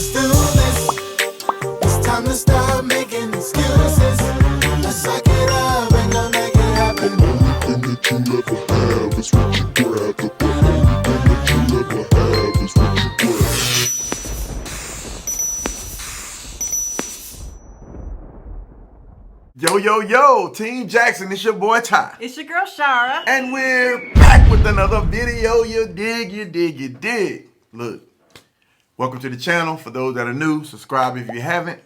let's do this. It's time to stop making excuses. Let's suck it up and go make it happen. The only thing that you ever have is what you grab. The only thing that you ever have is what you grab. Yo, yo, yo, Team Jackson, it's your boy Ty. It's your girl Shara. And we're back with another video. You dig, you dig, you dig. Look, welcome to the channel. For those that are new, subscribe if you haven't.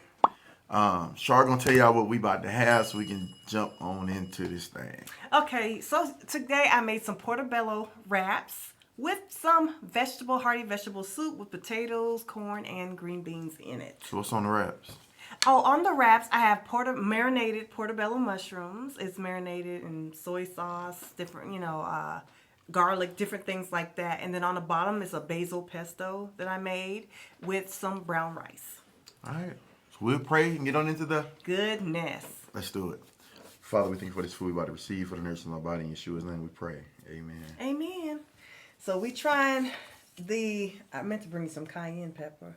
Shara gonna tell y'all what we about to have so we can jump on into this thing. Okay, so today I made some portobello wraps with some hearty vegetable soup with potatoes, corn, and green beans in it. So what's on the wraps? Oh, on the wraps, I have marinated portobello mushrooms. It's marinated in soy sauce, different, garlic, different things like that. And then on the bottom is a basil pesto that I made with some brown rice. All right. So we'll pray and get on into the goodness. Let's do it. Father, we thank you for this food we're about to receive, for the nourishment of our body. In Yeshua's name we pray. Amen. Amen. So we trying I meant to bring you some cayenne pepper.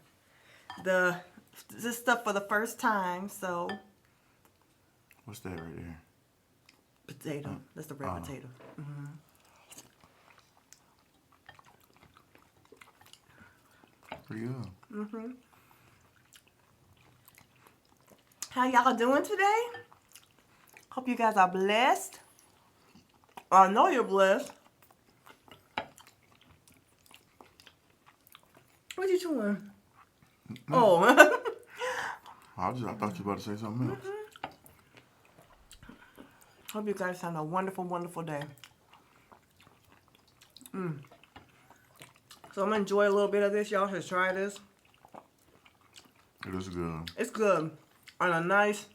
This stuff for the first time, so. What's that right there? Potato. That's the red potato. Mm-hmm. Pretty good. Mm-hmm. How y'all doing today? Hope you guys are blessed. I know you're blessed. What you doing? No. Oh. I thought you were about to say something else. Mm-hmm. Hope you guys have a wonderful, wonderful day. So I'm going to enjoy a little bit of this. Y'all should try this. It is good. It's good. On a nice...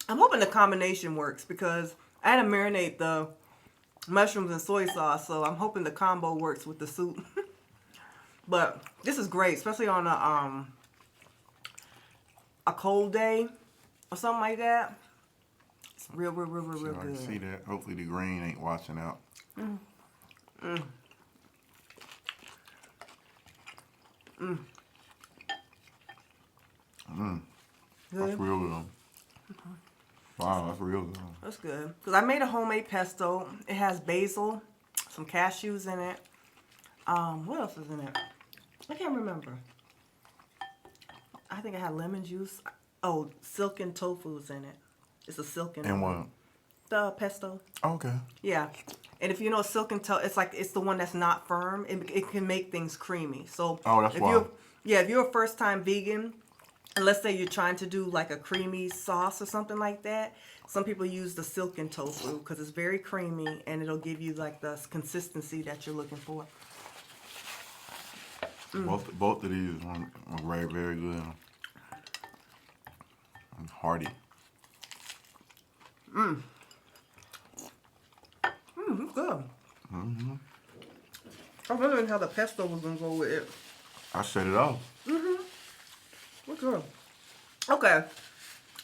I'm hoping the combination works because I had to marinate the mushrooms and soy sauce, so I'm hoping the combo works with the soup. But this is great, especially on a cold day or something like that. It's real good. I can see that. Hopefully the green ain't washing out. That's real good. Wow, that's real good. That's good. Because I made a homemade pesto. It has basil, some cashews in it. What else is in it? I can't remember. I think I had lemon juice. Oh, silken tofu's in it. It's a silken. And what? The pesto. Oh, okay. Yeah. And if you know silken tofu, it's the one that's not firm. It can make things creamy. So that's why. If you're a first-time vegan, and let's say you're trying to do like a creamy sauce or something like that, some people use the silken tofu because it's very creamy and it'll give you like the consistency that you're looking for. Both of these are very, very good. And hearty. It's good. I was wondering how the pesto was going to go with it. I set it off. It's good. Okay.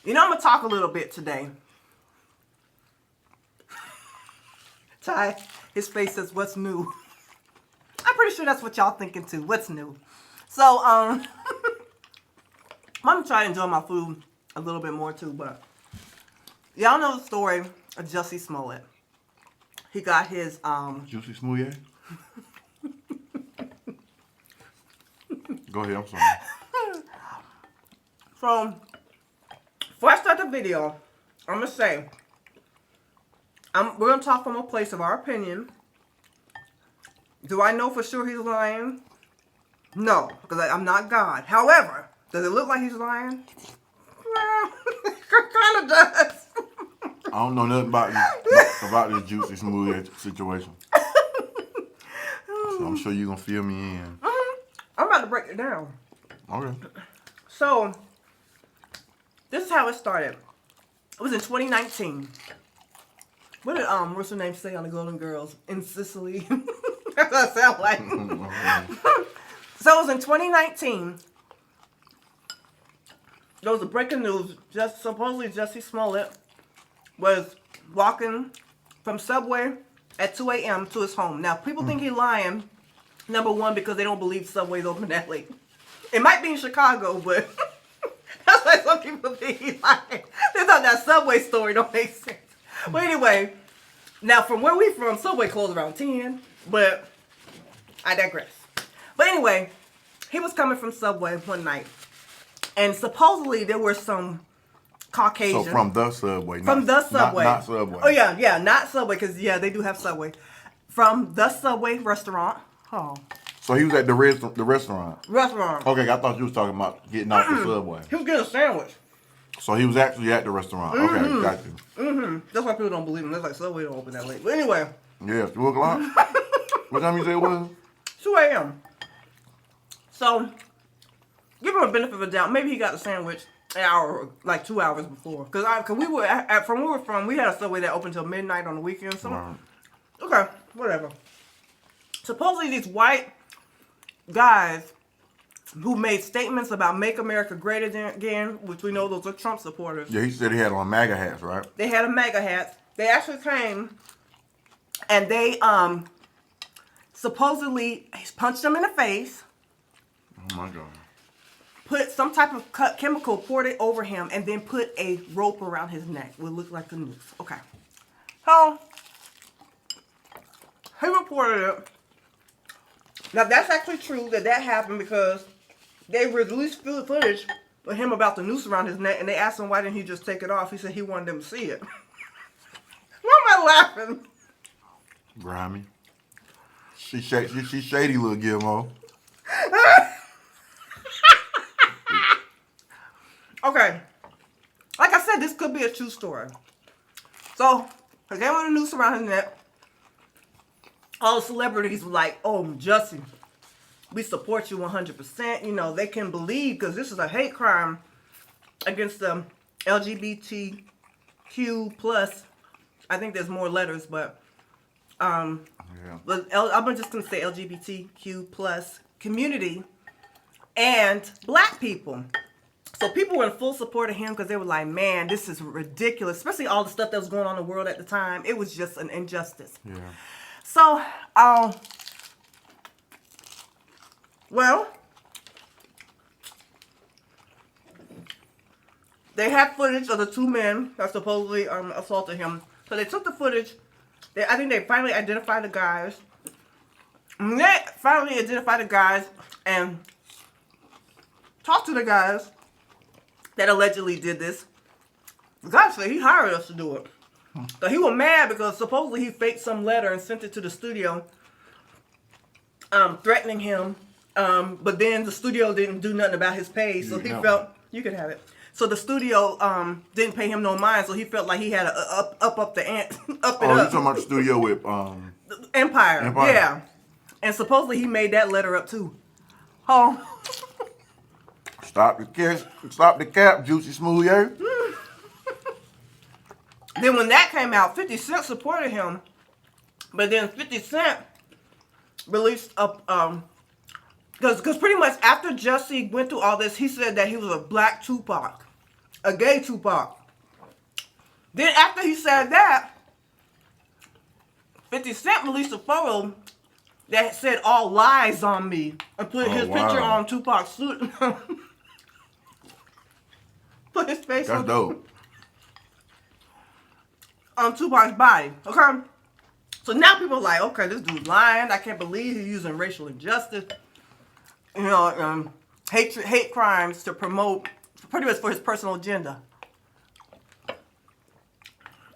I'm going to talk a little bit today. Ty, his face says, what's new? I'm pretty sure that's what y'all thinking too. What's new? So, I'm going to try to enjoy my food a little bit more too, but y'all know the story of Jussie Smollett. He got his, Juicy Smoothie? Go ahead, I'm sorry. So, before I start the video, I'm going to say, we're going to talk from a place of our opinion. Do I know for sure he's lying? No, because I'm not God. However, does it look like he's lying? Well, it kind of does. I don't know nothing about this Juicy Smoothie situation. So I'm sure you're going to fill me in. I'm about to break it down. Okay. So, this is how it started. It was in 2019. What did what's her name say on the Golden Girls? In Sicily. That's what it sounds like. So it was in 2019. There was a breaking news. Supposedly Jussie Smollett was walking from Subway at 2 a.m. to his home. Now, people think he's lying, number one, because they don't believe Subway's open that late. It might be in Chicago, but that's why some people think he's lying. They thought that Subway story don't make sense. But anyway, now from where we from, Subway closed around 10, but I digress. But anyway, he was coming from Subway one night, and supposedly there were some Caucasian. So from the Subway. From the Subway. Not Subway. Oh, yeah, not Subway, because, yeah, they do have Subway. From the Subway restaurant. Oh. So he was at the restaurant. Restaurant. Okay, I thought you was talking about getting off the Subway. He was getting a sandwich. So he was actually at the restaurant. Okay, got you. That's why people don't believe him. That's like Subway don't open that late. But anyway. Yeah, 2 o'clock? What time you say it was? 2 a.m. So, give him a benefit of the doubt. Maybe he got the sandwich an hour, like 2 hours before. Because we were, from where we were from, we had a Subway that opened till midnight on the weekend. So, Right. okay, whatever. Supposedly these white guys who made statements about Make America Great Again, which we know those are Trump supporters. Yeah, he said he had on MAGA hats, right? They had a MAGA hat. They actually came and they supposedly punched him in the face. Oh my God. Put some type of chemical, poured it over him, and then put a rope around his neck. Would look like a noose. Okay. So, he reported it. Now, that's actually true that happened because they released footage of him about the noose around his neck, and they asked him why didn't he just take it off. He said he wanted them to see it. Why am I laughing? Grimy. She shady little Gilmore. Okay. Like I said, this could be a true story. So, they had a noose around his neck. All the celebrities were like, oh, Jussie, we support you 100%. You know, they can believe, because this is a hate crime against the LGBTQ plus. I think there's more letters, but I'm just going to say LGBTQ plus community and black people. So people were in full support of him because they were like, man, this is ridiculous. Especially all the stuff that was going on in the world at the time. It was just an injustice. Yeah. So, well, they had footage of the two men that supposedly assaulted him. So they took the footage. I think they finally identified the guys. And they finally identified the guys and talked to the guys that allegedly did this. The guy said he hired us to do it. So he was mad because supposedly he faked some letter and sent it to the studio, threatening him. But then the studio didn't do nothing about his pay, so he felt you could have it. So the studio didn't pay him no mind, so he felt like he had to up the ant, up it up. Oh, you're talking about the studio with Empire, yeah. And supposedly he made that letter up too. Oh. Stop the cap, Juicy Smooth, yeah. Then when that came out, 50 Cent supported him. But then 50 Cent released a, because pretty much after Jussie went through all this, he said that he was a black Tupac, a gay Tupac. Then after he said that, 50 Cent released a photo that said all lies on me and put his picture on Tupac's suit. Put his face That's dope. On Tupac's body, okay? So now people are like, okay, this dude's lying. I can't believe he's using racial injustice, you know, hate crimes to promote, pretty much for his personal agenda.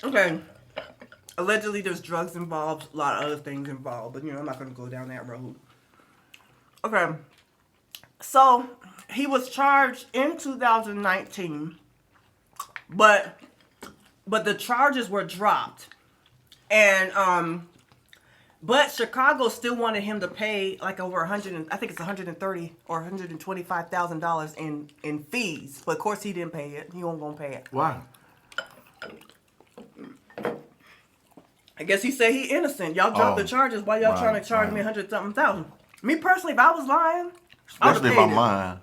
Okay, allegedly there's drugs involved, a lot of other things involved, but you know, I'm not going to go down that road. Okay, so he was charged in 2019, but the charges were dropped. And but Chicago still wanted him to pay like over I think it's $130,000 or $125,000 in fees. But of course he didn't pay it. He wasn't gonna pay it. Why? I guess he said he innocent. Y'all dropped the charges. Why y'all trying to charge me $100,000? Me personally, if I was lying, Especially if I'm lying.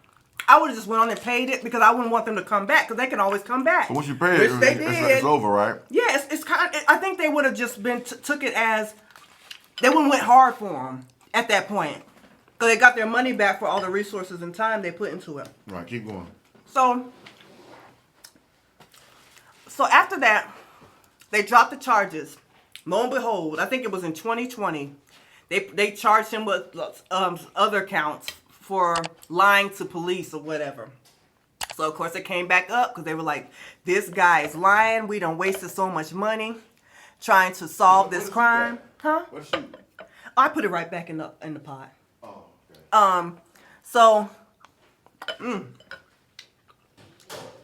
I would have just went on and paid it because I wouldn't want them to come back because they can always come back. So once you pay Which it, they did. it's over, right? Yeah, it's kind of, I think they would have just been took it as they wouldn't went hard for him at that point. Because they got their money back for all the resources and time they put into it. Right, keep going. So after that, they dropped the charges. Lo and behold, I think it was in 2020, they charged him with other counts for lying to police or whatever. So, of course, it came back up because they were like, this guy is lying. We done wasted so much money trying to solve this crime. Huh? What's she? I put it right back in the pot. Oh, okay. So, it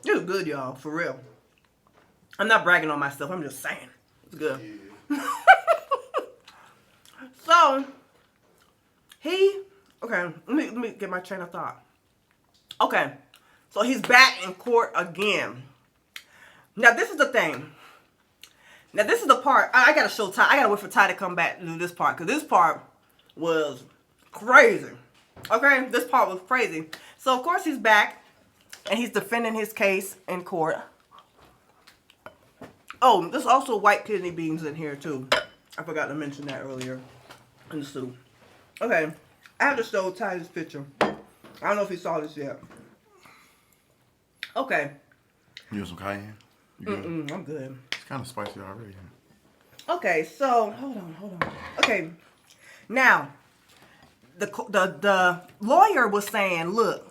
was good, y'all, for real. I'm not bragging on myself. I'm just saying. It's good. Yeah. So, okay, let me get my train of thought. Okay, so he's back in court again. Now, this is the thing. Now, this is the part, I gotta show Ty, I gotta wait for Ty to come back to do this part, because this part was crazy. Okay, this part was crazy. So, of course, he's back, and he's defending his case in court. Oh, there's also white kidney beans in here, too. I forgot to mention that earlier in the soup. Okay, I have to show Ty this picture. I don't know if he saw this yet. Okay. You want some cayenne? You good? I'm good. It's kind of spicy already. Okay, so, hold on. Okay, now, the lawyer was saying, look,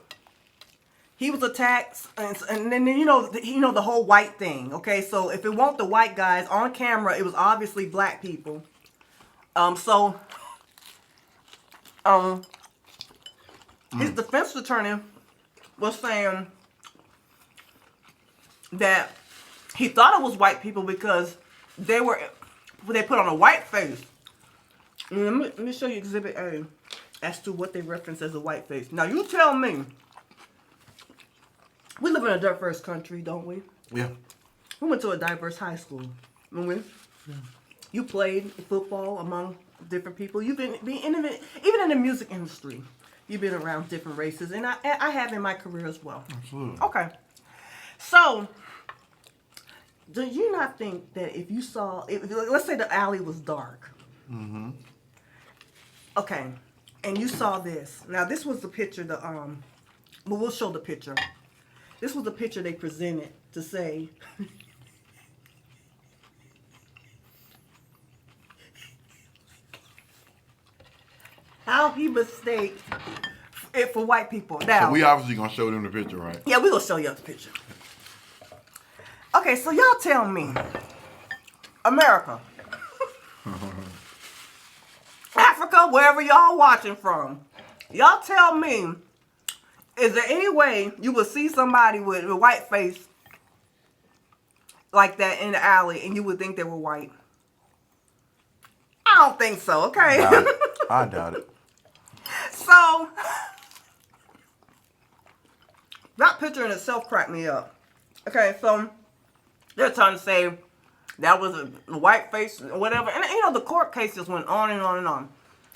he was attacked, and then you know the whole white thing. Okay, so if it weren't the white guys on camera, it was obviously black people. His defense attorney was saying that he thought it was white people because they put on a white face. Let me show you Exhibit A as to what they reference as a white face. Now you tell me. We live in a diverse country, don't we? Yeah. We went to a diverse high school, didn't we? Yeah. You played football among different people. You've been even in the music industry. You've been around different races, and I have in my career as well. Absolutely. Okay. So, do you not think that if you saw, let's say the alley was dark. Mm-hmm. Okay, and you saw this. Now, this was the picture. We'll show the picture. This was the picture they presented to say. How he mistaked it for white people. Now, So we obviously gonna show them the picture, right? yeah, we're gonna show you the picture. Okay, so y'all tell me, America, Africa, wherever y'all watching from, y'all tell me, is there any way you would see somebody with a white face like that in the alley and you would think they were white? I don't think so, okay? I doubt it. So, that picture in itself cracked me up. Okay, so they're trying to say that was a white face or whatever. And, you know, the court case just went on and on and on.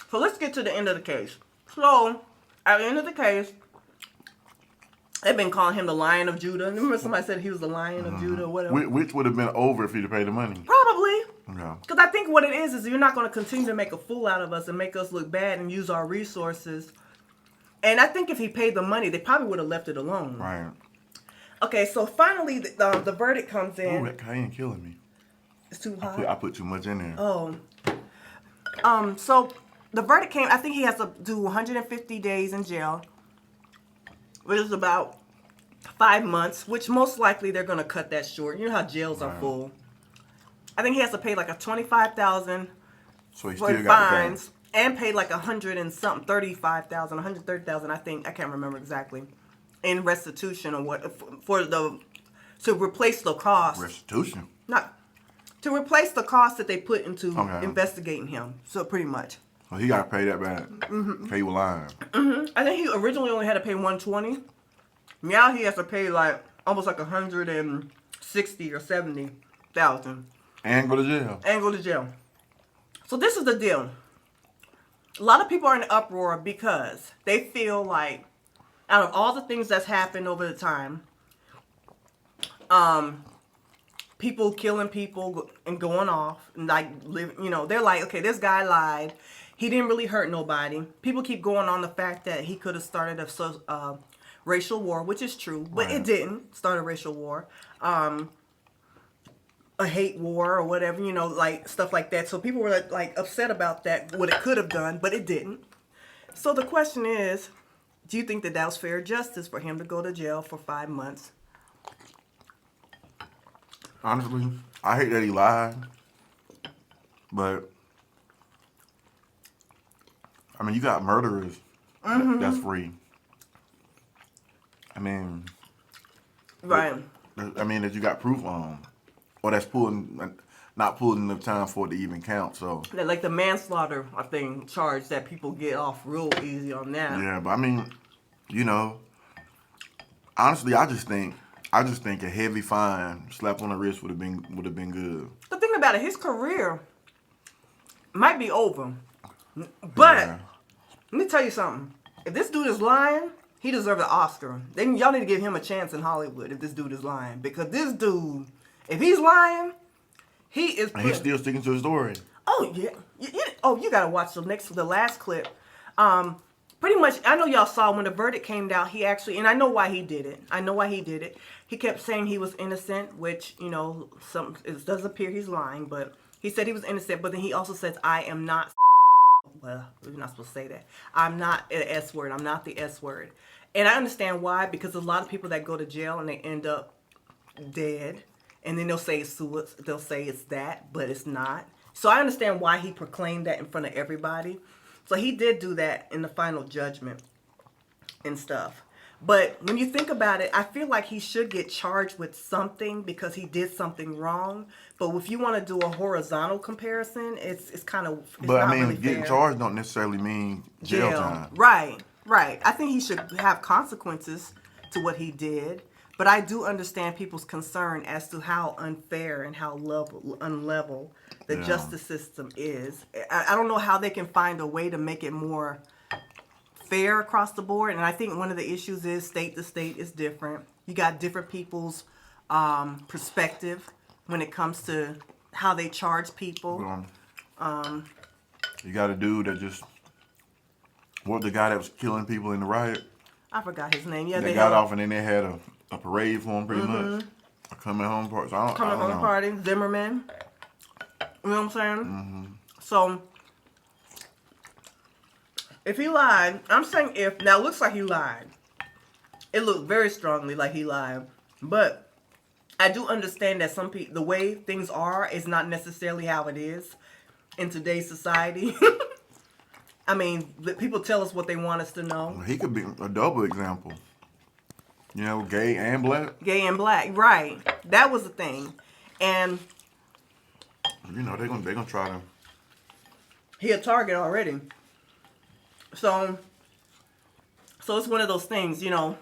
So, let's get to the end of the case. So, at the end of the case, they've been calling him the Lion of Judah. Remember somebody said he was the Lion of Judah or whatever? Which would have been over if he'd have paid the money. Probably. Yeah. Because I think what it is you're not going to continue to make a fool out of us and make us look bad and use our resources. And I think if he paid the money, they probably would have left it alone. Right. Okay, so finally the verdict comes in. Oh, that cayenne killing me. It's too hot. I put too much in there. Oh. So the verdict came, I think he has to do 150 days in jail, which is about 5 months, which most likely they're going to cut that short. You know how jails are full. I think he has to pay like a $25,000 So he for still got the fines and pay like $135,000, $130,000, I think. I can't remember exactly. In restitution or what to replace the cost. restitution. Not to replace the cost that they put into investigating him. So pretty much. So he got to pay that back. Okay, he was lying. I think he originally only had to pay $120. Now he has to pay like almost like $160,000 or $70,000. And go to jail. And go to jail. So this is the deal. A lot of people are in an uproar because they feel like out of all the things that's happened over the time, people killing people and going off, and like, you know, they're like, okay, this guy lied. He didn't really hurt nobody. People keep going on the fact that he could have started a racial war, which is true, but it didn't start a racial war. A hate war or whatever, you know, like stuff like that. So people were like upset about that, what it could have done, but it didn't. So the question is, do you think that that was fair justice for him to go to jail for 5 months? Honestly, I hate that he lied, but I mean, you got murderers that's free. I mean, Right. I mean that you got proof on, or that's not pulling enough time for it to even count. So Like the manslaughter, I think, charge that people get off real easy on that. yeah, but I mean, you know, honestly, I just think a heavy fine, slap on the wrist would have been good. The thing about it, his career might be over. But Yeah. let me tell you something. If this dude is lying, he deserves an Oscar. Then y'all need to give him a chance in Hollywood if this dude is lying. Because this dude, if he's lying, he is. And he's still sticking to his story. Oh yeah. You gotta watch the last clip. Pretty much, I know y'all saw when the verdict came down. He actually, and I know why he did it. He kept saying he was innocent, which you know, it does appear he's lying. But he said he was innocent. But then he also says, "I am not." Well, we're not supposed to say that. I'm not the S word. I'm not the S word. And I understand why, because there's a lot of people that go to jail and they end up dead. And then they'll say it's suicide. They'll say it's that, but it's not. So I understand why he proclaimed that in front of everybody. So he did do that in the final judgment and stuff. But when you think about it, I feel like he should get charged with something because he did something wrong. But if you want to do a horizontal comparison, it's kind of But not I mean, really getting fair. charged don't necessarily mean jail time. Right. I think he should have consequences to what he did. But I do understand people's concern as to how unfair and how unlevel the justice system is. I don't know how they can find a way to make it more fair across the board. And I think one of the issues is state to state is different. You got different people's perspective when it comes to how they charge people. You got a dude that just, what, the guy that was killing people in the riot? I forgot his name. Yeah, They got off and then they had a parade for him, pretty much. A coming home party. So I don't know. party, Zimmerman. You know what I'm saying? So, if he lied, I'm saying if, now it looks like he lied. It looks very strongly like he lied. But I do understand that some people, the way things are is not necessarily how it is in today's society. I mean, people tell us what they want us to know. He could be a double example. You know, gay and black. Gay and black, right. That was the thing. And You know, they're gonna try to. he a target already. So it's one of those things, you know,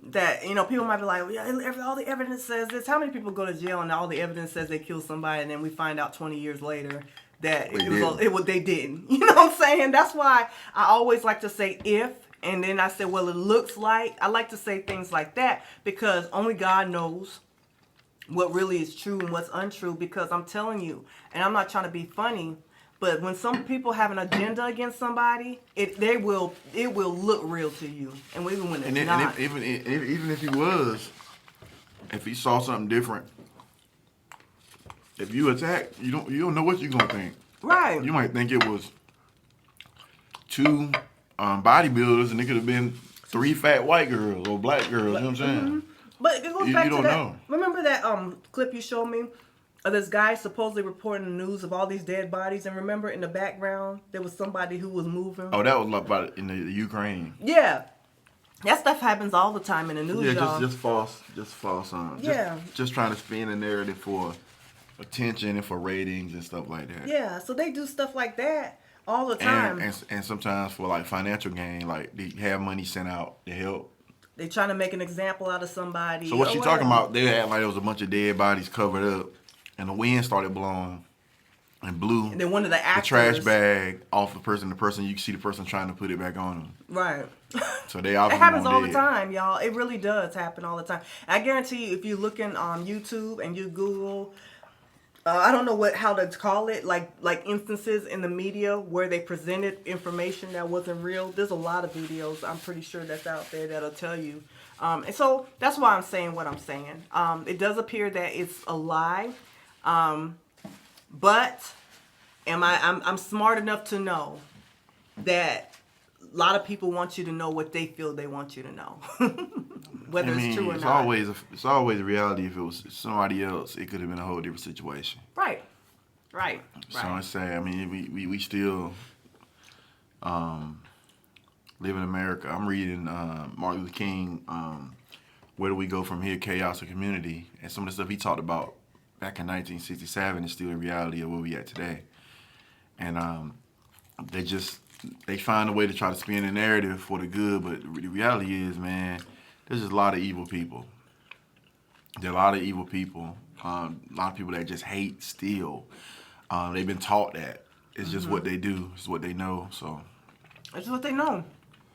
that, you know, people might be like, well, yeah, all the evidence says this. How many people go to jail and all the evidence says they killed somebody and then we find out 20 years later that they didn't. You know what I'm saying? That's why I always like to say if, and then I say, well, it looks like. I like to say things like that because only God knows what really is true and what's untrue, because I'm telling you, and I'm not trying to be funny, but when some people have an agenda against somebody, it will look real to you, and even when it's not. And even if he saw something different, if you attack, you don't know what you're gonna think. Right. You might think it was two bodybuilders, and it could have been 3 fat white girls or black girls. You know what I'm saying? But it goes back You to don't that. know. Remember that clip you showed me of this guy supposedly reporting the news of all these dead bodies, and remember in the background there was somebody who was moving. Oh, that was like about in the Ukraine. Yeah, that stuff happens all the time in the news. Yeah, y'all. just false. Yeah. Just trying to spin a narrative for attention and for ratings and stuff like that. Yeah, so they do stuff like that all the time. And sometimes for like financial gain, like they have money sent out to help. They trying to make an example out of somebody. So what or she whatever. talking about? They had like there was a bunch of dead bodies covered up, and the wind started blowing and blew And then one of the the actors. trash bag off the person. You can see the person trying to put it back on them. Right. So they It obviously happens won't all the dead. time, y'all. It really does happen all the time. I guarantee you, if you look in YouTube and you Google I don't know how to call it, like instances in the media where they presented information that wasn't real. There's a lot of videos I'm pretty sure that's out there that'll tell you. And so that's why I'm saying what I'm saying. It does appear that it's a lie, but I'm smart enough to know that a lot of people want you to know what they feel they want you to know, whether it's true or it's not. It's always a reality. If it was somebody else, it could have been a whole different situation. Right. So I say, I mean, we still live in America. I'm reading Martin Luther King. Where do we go from here? Chaos or community? And some of the stuff he talked about back in 1967 is still a reality of where we at today. And they find a way to try to spin the narrative for the good, but the reality is, man, there's just a lot of evil people. There are a lot of evil people. A lot of people that just hate, steal. They've been taught that. It's just what they do. It's what they know. So it's what they know.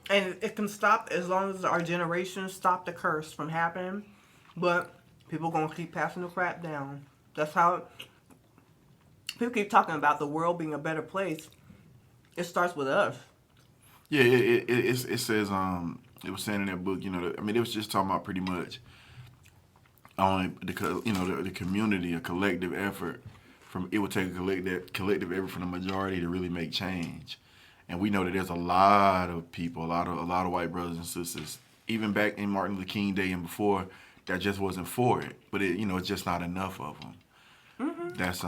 And it can stop as long as our generation stop the curse from happening. But people going to keep passing the crap down. That's how people keep talking about the world being a better place. It starts with us. yeah, it says it was saying in that book, I mean, it was just talking about pretty much the community, a collective effort. It would take a collective effort from the majority to really make change. And we know that there's a lot of people, a lot of white brothers and sisters, even back in Martin Luther King Day and before, that just wasn't for it. But it's just not enough of them. Mm-hmm. That's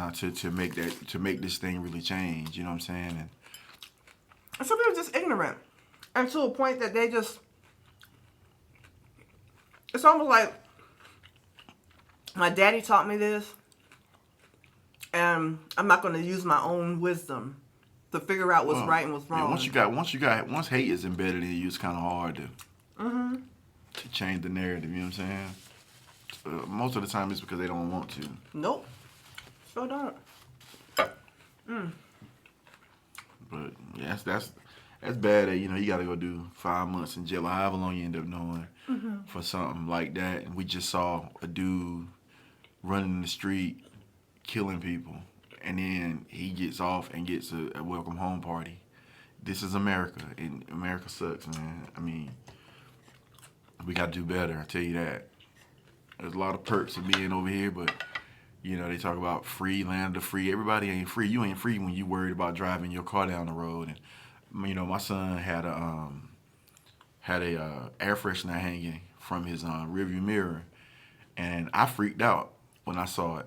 to make this thing really change. You know what I'm saying? And some people are just ignorant, and to a point that they just. It's almost like my daddy taught me this, and I'm not going to use my own wisdom to figure out what's right and what's wrong. Once hate is embedded in you, it's kind of hard to change the narrative. You know what I'm saying? Most of the time, it's because they don't want to. Nope, sure don't. But yeah, that's bad. That you got to go do 5 months in jail, or however long you end up doing for something like that. And we just saw a dude running in the street, killing people. And then he gets off and gets a welcome home party. This is America, and America sucks, man. I mean, we got to do better, I tell you that. There's a lot of perks of being over here, but, they talk about free, land of free. Everybody ain't free. You ain't free when you worried about driving your car down the road. And, my son had a air freshener hanging from his rearview mirror, and I freaked out when I saw it.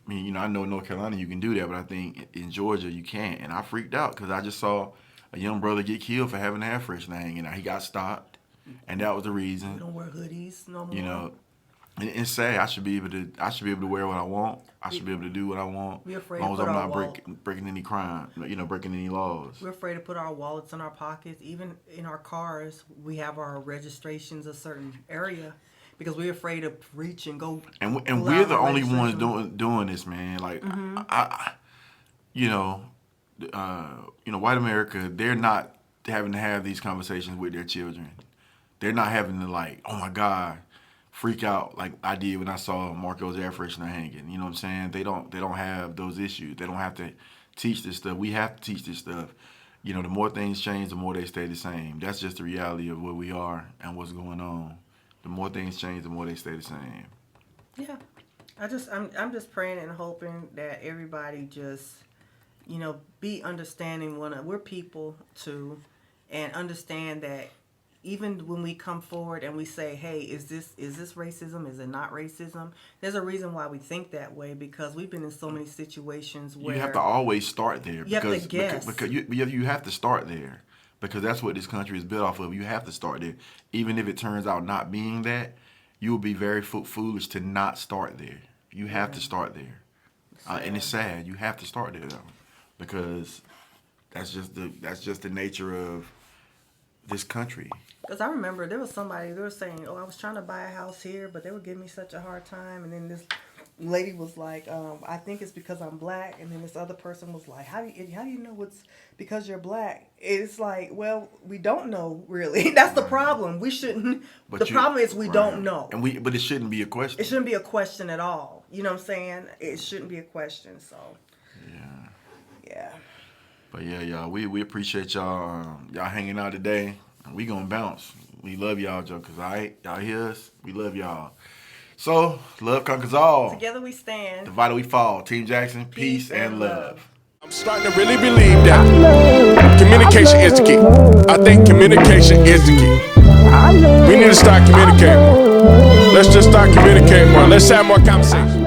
I mean, I know in North Carolina you can do that, but I think in Georgia you can't. And I freaked out because I just saw a young brother get killed for having an air freshener hanging out. He got stopped, and that was the reason. We don't wear hoodies no more. And it's sad. I should be able to wear what I want. I should be able to do what I want. We're afraid as long to as put I'm our not breaking any crime, breaking any laws. We're afraid to put our wallets in our pockets. Even in our cars, we have our registrations a certain area. Because we're afraid to reach and go. And we're the only ones doing this, man. Like white America, they're not having to have these conversations with their children. They're not having to oh my God, freak out like I did when I saw Marco's air freshener hanging. You know what I'm saying? They don't have those issues. They don't have to teach this stuff. We have to teach this stuff. The more things change, the more they stay the same. That's just the reality of where we are and what's going on. The more things change, the more they stay the same. Yeah, I'm just praying and hoping that everybody just, be understanding. We're people too, and understand that even when we come forward and we say, "Hey, is this racism? Is it not racism?" There's a reason why we think that way because we've been in so many situations where you have to always start there. You have to guess. Because you have to start there. Because that's what this country is built off of. You have to start there. Even if it turns out not being that, you will be very foolish to not start there. You have to start there. And it's sad. You have to start there, though. Because that's just the nature of this country. Because I remember there was somebody, they were saying, I was trying to buy a house here, but they were giving me such a hard time. And then lady was like, I think it's because I'm black, and then this other person was like, how do you know it's because you're black? It's like, well, we don't know really. That's the problem. We shouldn't. The problem is we don't know. And but it shouldn't be a question. It shouldn't be a question at all. You know what I'm saying? It shouldn't be a question. So. Yeah. But yeah, y'all, we appreciate y'all y'all hanging out today. We gonna bounce. We love y'all, jokers. All right, y'all hear us? We love y'all. So love conquers all. Together we stand. Divided we fall. Team Jackson, peace and love. I'm starting to really believe that communication is the key. I think communication is the key. We need to start communicating more. Let's just start communicating more. Let's have more conversation.